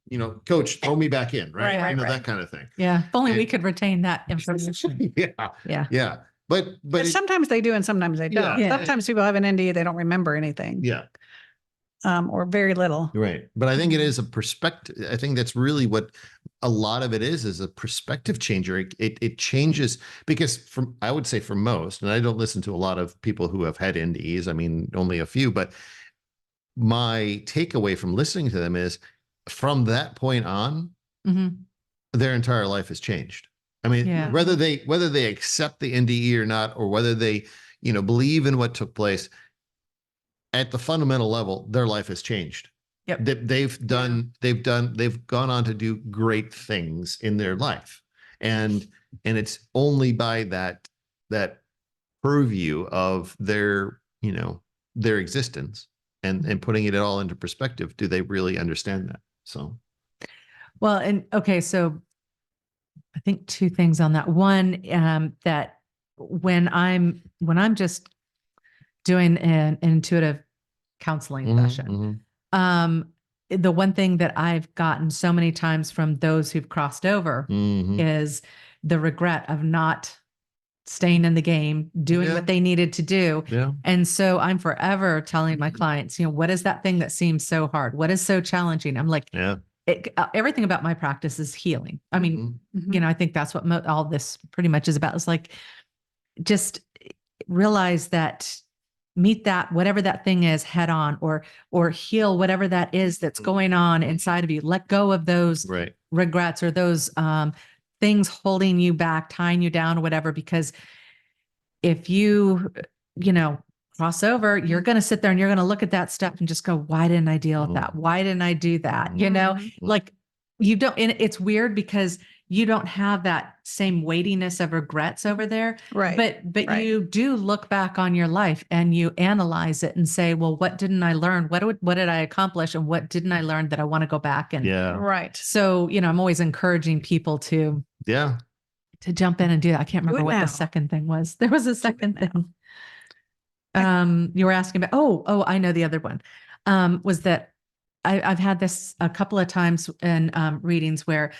Coach, throw me back in, right? Right, right, That kind of thing. Yeah. If only we And- could retain that information. Yeah, Yeah. yeah. But But sometimes they do and sometimes they don't. Yeah. Sometimes people have an NDE, they don't remember anything. yeah. Or very little. Right. But I think it is a perspective. I think that's really what a lot of it is a perspective changer. It changes because I would say for most, and I don't listen to a lot of people who have had NDEs. I mean, only a few, but my takeaway from listening to them is from that point on, Mhm. their entire life has changed. I mean, Yeah. whether they accept the NDE or not, or whether they, believe in what took place, at the fundamental level, their life has changed. Yep. They've gone on to do great things in their life. And it's only by that purview of their existence and putting it all into perspective, do they really understand that? So. Well, and okay, so I think two things on that. One, that when I'm just doing an intuitive counseling session, the one thing that I've gotten so many times from those who've crossed over is the regret of not staying in the game, doing what they needed to do. Yeah. And so I'm forever telling my clients, what is that thing that seems so hard? What is so challenging? I'm like, Yeah. everything about my practice is healing. I mean, Mhm. I think that's what all this pretty much is about. It's like, just realize that, meet that, whatever that thing is head on, or heal whatever that is that's going on inside of you. Let go of those Right. regrets or those things holding you back, tying you down, or whatever, because if you, cross over, you're going to sit there and you're going to look at that stuff and just go, why didn't I deal with that? Why didn't I do that? Mhm. Like you don't, and it's weird because you don't have that same weightiness of regrets over there. Right. But Right. you do look back on your life and you analyze it and say, well, what didn't I learn? What did I accomplish? And what didn't I learn that I want to go back and Yeah. Right. so, I'm always encouraging people to Yeah. jump in and do that. I can't Do remember it what now. the second thing was. There was a second now. thing. You were asking about, I know the other one, was that I've had this a couple of times in readings where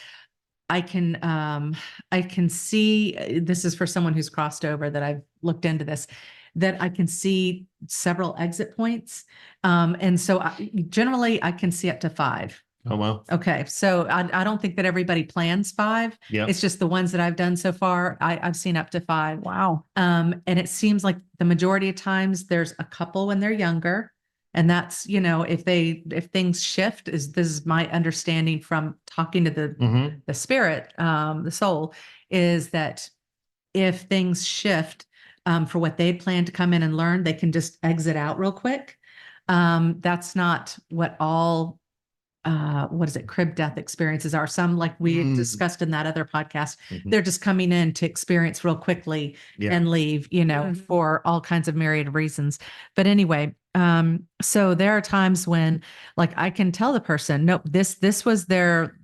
I can see, this is for someone who's crossed over that I've looked into this, that I can see several exit points. And so generally I can see up to 5. Oh, well. Okay. So I don't think that everybody plans 5. Yeah. It's just the ones that I've done so far. I've seen up to 5. Wow. And it seems like the majority of times there's a couple when they're younger. And that's, if things shift, this is my understanding from talking to the spirit, the soul, is that if things shift for what they plan to come in and learn, they can just exit out real quick. That's not what all crib death experiences are. Some, like we discussed in that other podcast, they're just coming in to experience real quickly and leave, for all kinds of myriad of reasons. But anyway, so there are times when, like, I can tell the person, nope, this was their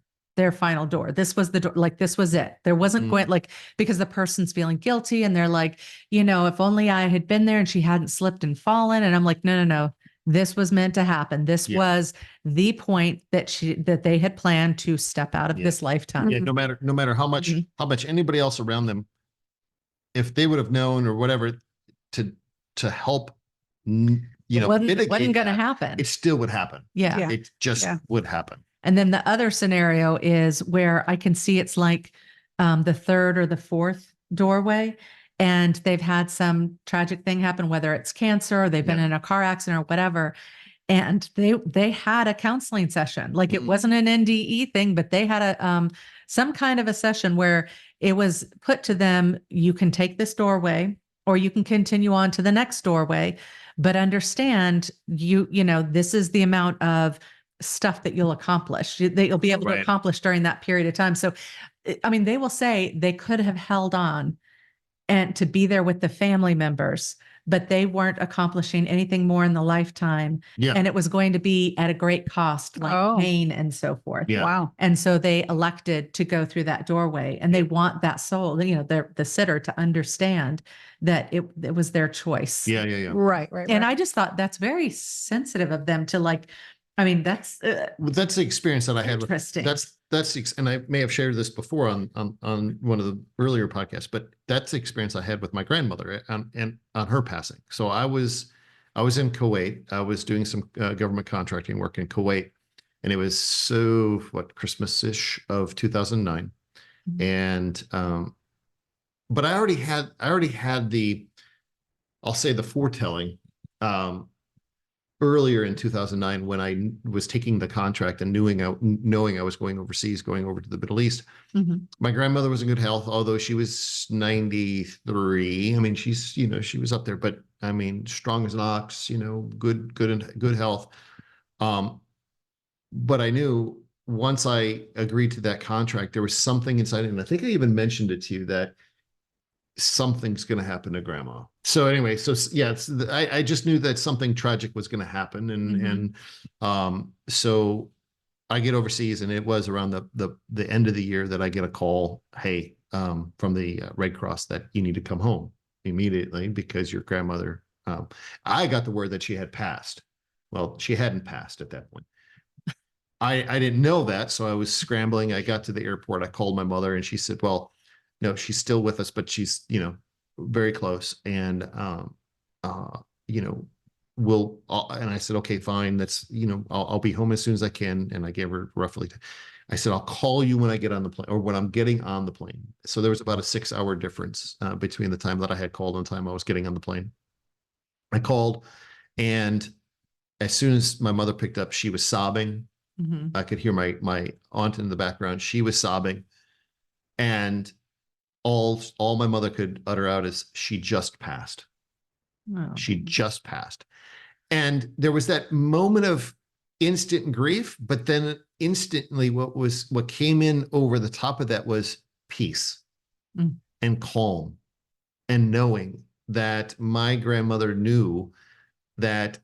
final door. This was the door. Like, this was it. There wasn't going, like, because the person's feeling guilty and they're like, if only I had been there and she hadn't slipped and fallen. And I'm like, no. This was meant to happen. This was the point that they had planned to step out of this lifetime. Yeah. No matter how much anybody else around them, if they would have known or whatever to help, It wasn't mitigate going to that, happen. it still would happen. Yeah. It just would happen. And then the other scenario is where I can see it's like the third or the fourth doorway, and they've had some tragic thing happen, whether it's cancer or they've been in a car accident or whatever. And they had a counseling session. Like it wasn't an NDE thing, but they had a some kind of a session where it was put to them, you can take this doorway or you can continue on to the next doorway, but understand you know, this is the amount of stuff that you'll accomplish, that you'll be able to accomplish during that period of time. So, I mean, they will say they could have held on and to be there with the family members, but they weren't accomplishing anything more in the lifetime. Yeah. And it was going to be at a great cost, like pain and so forth. Yeah. Wow. And so they elected to go through that doorway, and they want that soul, you know, the sitter to understand that it was their choice. Yeah. Yeah. Yeah. Right. And I just thought that's very sensitive of them to, like, I mean, that's Well, that's the experience that I had. interesting. And I may have shared this before on one of the earlier podcasts, but that's the experience I had with my grandmother and on her passing. So I was in Kuwait. I was doing some government contracting work in Kuwait, and it was Christmas-ish of 2009. Mhm. And but I already had the, I'll say, the foretelling earlier in 2009, when I was taking the contract and knowing I was going overseas, going over to the Middle East. Mhm. My grandmother was in good health, although she was 93. I mean, she's, you know, she was up there, but I mean, strong as an ox, you know, good health. But I knew once I agreed to that contract, there was something inside it. And I think I even mentioned it to you that something's going to happen to grandma. So anyway, so yeah, I just knew that something tragic was going to happen. And so I get overseas, and it was around the end of the year that I get a call, hey, from the Red Cross, that you need to come home immediately because your grandmother, I got the word that she had passed. Well, she hadn't passed at that point. I didn't know that. So I was scrambling. I got to the airport. I called my mother, and she said, well, no, she's still with us, but she's, you know, very close. And, you know, and I said, okay, fine. That's, you know, I'll be home as soon as I can. And I gave her roughly, I said, I'll call you when I get on the plane, or when I'm getting on the plane. So there was about a 6-hour difference between the time that I had called and the time I was getting on the plane. I called, and as soon as my mother picked up, she was sobbing. Mhm. I could hear my aunt in the background. She was sobbing. And all my mother could utter out is, she just passed. Oh. She just passed. And there was that moment of instant grief, but then instantly what came in over the top of that was peace and calm, and knowing that my grandmother knew that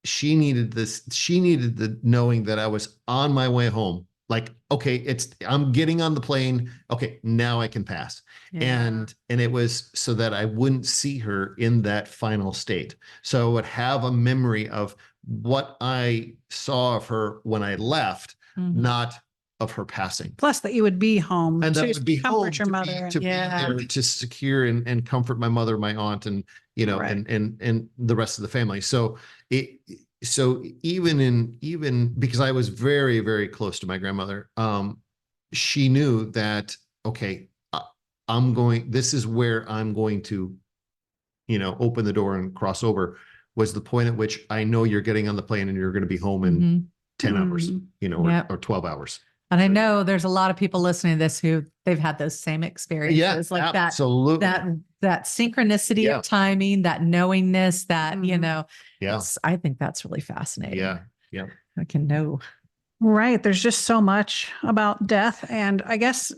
she needed the knowing that I was on my way home. Like, okay, I'm getting on the plane. Okay, now I can pass. Yeah. And it was so that I wouldn't see her in that final state. So I would have a memory of what I saw of her when I left, Mhm. not of her passing. Plus that you would be home And that to would be home comfort your mother. to be there to secure and comfort my mother, my aunt, and, you know, Right. and the rest of the family. So even because I was very, very close to my grandmother, she knew that, okay, this is where I'm going to, you know, open the door and cross over, was the point at which I know you're getting on the plane and you're going to be home in Mhm. 10 hours, you know, Yep. or 12 hours. And I know there's a lot of people listening to this who they've had those same experiences, like that, absolutely. that synchronicity Yeah. of timing, that knowingness, that, you Mhm. know, Yeah. I think that's really fascinating. Yeah. Yeah. I can know. Right. There's just so much about death. And I guess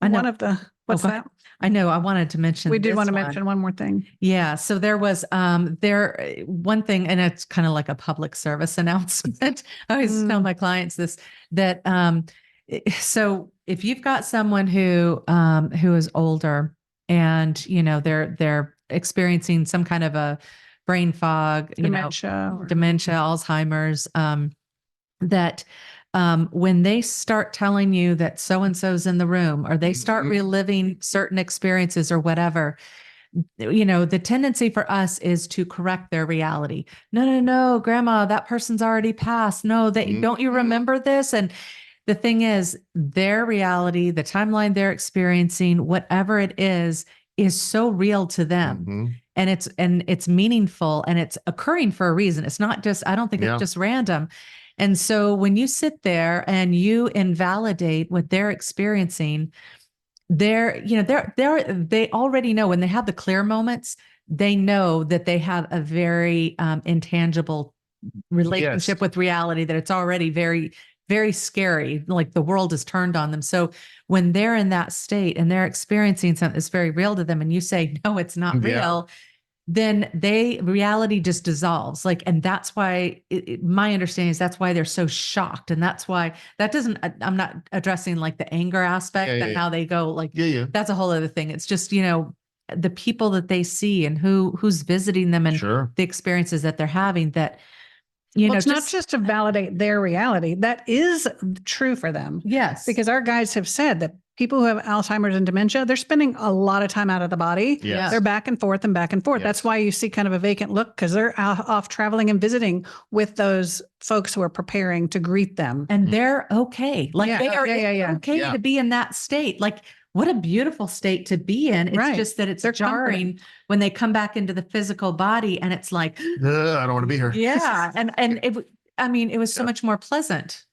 I know. one of the, what's go that? I know. I wanted to mention. We did this want to one. mention one more thing. Yeah. So there was one thing, and it's kind of like a public service announcement. I always tell my clients this, that so if you've got someone who is older, and you know they're experiencing some kind of a brain fog, Dementia. dementia, Alzheimer's, that when they start telling you that so-and-so's in the room, or they start reliving certain experiences or whatever, you know, the tendency for us is to correct their reality. No, grandma, that person's already passed. No, don't you remember this? And the thing is, their reality, the timeline they're experiencing, whatever it is so real to them. Mhm. And it's meaningful and it's occurring for a reason. It's not just, I don't think Yeah. it's just random. And so when you sit there and you invalidate what they're experiencing, they already know when they have the clear moments, they know that they have a very intangible relationship Yes. with reality, that it's already very, very scary. Like the world is turned on them. So when they're in that state and they're experiencing something that's very real to them, and you say, no, it's not Yeah. real, then reality just dissolves. Like, and that's why my understanding is that's why they're so shocked. And that's why I'm not addressing like the anger aspect and how they go like, Yeah. that's a whole other thing. It's just, the people that they see and who's visiting them and Sure. the experiences that they're having that, Well, it's not just to validate their reality. That is true for them. yes, Because our guides have said that people who have Alzheimer's and dementia, they're spending a lot of time out of the body. Yes. They're back and forth and back and forth. Yes. That's why you see kind of a vacant look, because they're off traveling and visiting with those folks who are preparing to greet them. and they're okay. Like Yeah. they are Yeah. okay Yeah. to be in that state. Like what a beautiful state to be in. It's Right. just that it's They're jarring comforting. when they come back into the physical body and it's like, I don't want to be here. yeah. And it was so much more pleasant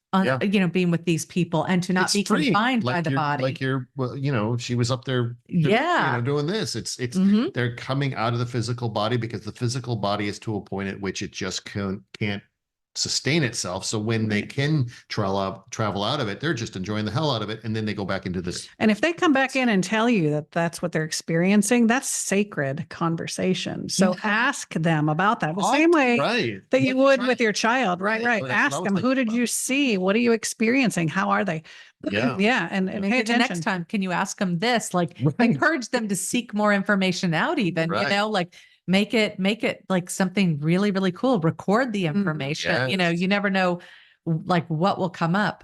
being with these people and to not It's be free. confined by the body. Like she was up there, Yeah. doing this. It's Mhm. they're coming out of the physical body because the physical body is to a point at which it just can't sustain itself. So when they can travel out of it, they're just enjoying the hell out of it, and then they go back into this. And if they come back in and tell you that that's what they're experiencing, that's sacred conversation. So ask them about that the same way Right. that you would with your child. Right. Right. That's what I Ask was them, thinking who did you see? What are you experiencing? How are they? Yeah. Yeah. And Maybe pay the attention. next time, can you ask them this? Like Right. encourage them to seek more information out even, Right. like make it like something really, really cool. Record the information. Yes. You never know like what will come up.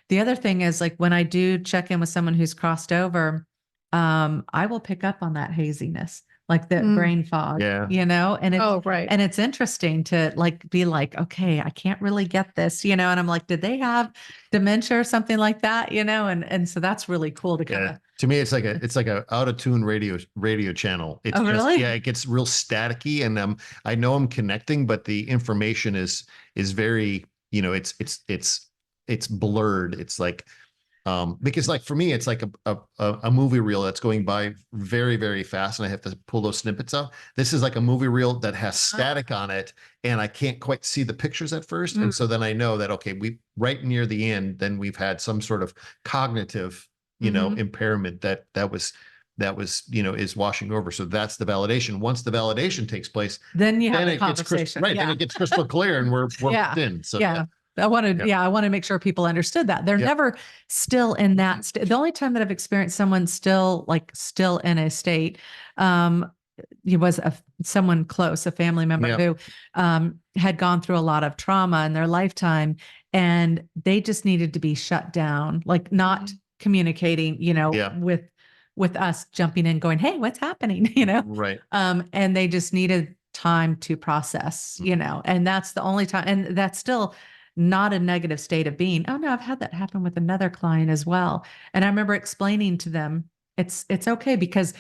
The other thing is like when I do check in with someone who's crossed over, I will pick up on that haziness, like the brain fog, Yeah. and it's, Right. and it's interesting to like, be like, okay, I can't really get this, and I'm like, did they have dementia or something like that? And so that's really cool to kind of, To me, it's like a out of tune radio channel. It's Oh, just, really? it gets real staticky, and I know I'm connecting, but the information is very, it's blurred. It's like, because like for me, it's like a movie reel that's going by very, very fast, and I have to pull those snippets out. This is like a movie reel that has static on it, and I can't quite see the pictures at first. And so then I know that, okay, we right near the end, then we've had some sort of cognitive, impairment that was, is washing over. So that's the validation. Once the validation takes place, then you have then a it gets conversation. right. Then it gets crystal clear, and we're Yeah. in. So Yeah. I want to make sure people understood that they're never still in that state. The only time that I've experienced someone still in a state, it was someone close, a family member who had gone through a lot of trauma in their lifetime, and they just needed to be shut down, like not communicating, with us jumping in, going, "Hey, what's happening?" Right. And they just needed time to process, and that's the only time, and that's still not a negative state of being. Oh no, I've had that happen with another client as well. And I remember explaining to them, it's okay because,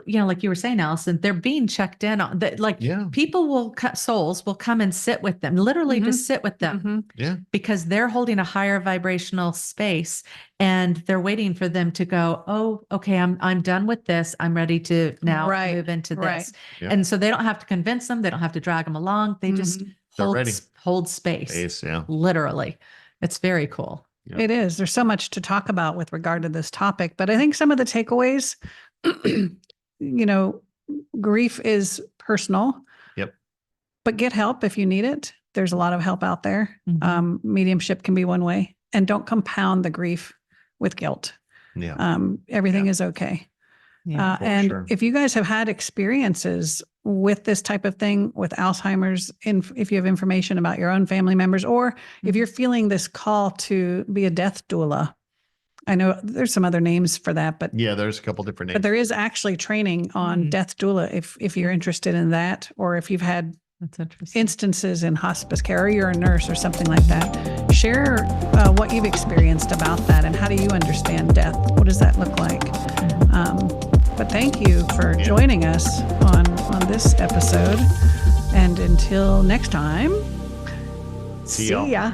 like you were saying, Allison, they're being checked in on that. Like people souls will come and sit with them, literally just sit with them because they're holding a higher vibrational space and they're waiting for them to go, oh, okay, I'm done with this. I'm ready to now move into this. Yeah. And so they don't have to convince them. They don't have to drag them along. They just hold space, literally. It's very cool. Yep. It is. There's so much to talk about with regard to this topic, but I think some of the takeaways, grief is personal. Yep. But get help if you need it. There's a lot of help out there. Mediumship can be one way, and don't compound the grief with guilt. Yeah. Everything is okay. Yeah, and if you guys have had experiences with this type of thing, with Alzheimer's, if you have information about your own family members, or if you're feeling this call to be a death doula, I know there's some other names for that, but there's a couple different names. but there is actually training on death doula if you're interested in that, or if you've had That's interesting. instances in hospice care, or you're a nurse or something like that, share what you've experienced about that and how do you understand death? What does that look like? But thank you for joining us on this episode. And until next time, See y'all. ya.